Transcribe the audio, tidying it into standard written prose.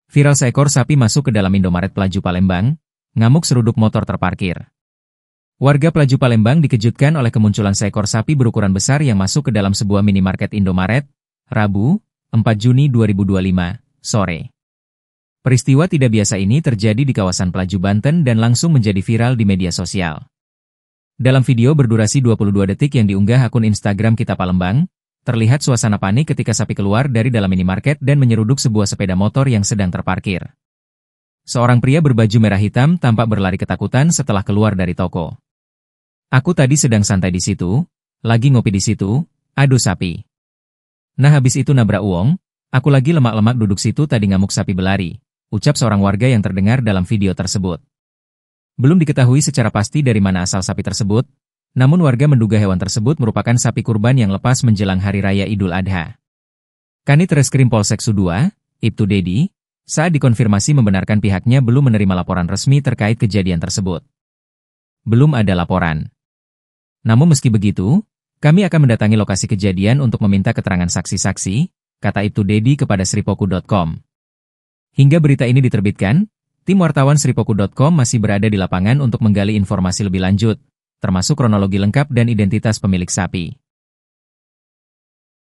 Viral seekor sapi masuk ke dalam Indomaret Pelaju Palembang, ngamuk seruduk motor terparkir. Warga Pelaju Palembang dikejutkan oleh kemunculan seekor sapi berukuran besar yang masuk ke dalam sebuah minimarket Indomaret, Rabu, 4 Juni 2025, sore. Peristiwa tidak biasa ini terjadi di kawasan Pelaju Banten dan langsung menjadi viral di media sosial. Dalam video berdurasi 22 detik yang diunggah akun Instagram Kita Palembang, terlihat suasana panik ketika sapi keluar dari dalam minimarket dan menyeruduk sebuah sepeda motor yang sedang terparkir. Seorang pria berbaju merah hitam tampak berlari ketakutan setelah keluar dari toko. "Aku tadi sedang santai di situ, lagi ngopi di situ, aduh sapi. Nah habis itu nabrak uang, aku lagi lemak-lemak duduk situ tadi ngamuk sapi belari," ucap seorang warga yang terdengar dalam video tersebut. Belum diketahui secara pasti dari mana asal sapi tersebut, namun warga menduga hewan tersebut merupakan sapi kurban yang lepas menjelang Hari Raya Idul Adha. Kanit Reskrim Polsek Sudua, Ibtu Dedi, saat dikonfirmasi membenarkan pihaknya belum menerima laporan resmi terkait kejadian tersebut. Belum ada laporan. Namun meski begitu, kami akan mendatangi lokasi kejadian untuk meminta keterangan saksi-saksi, kata Ibtu Dedi kepada sripoku.com. Hingga berita ini diterbitkan, tim wartawan sripoku.com masih berada di lapangan untuk menggali informasi lebih lanjut, termasuk kronologi lengkap dan identitas pemilik sapi.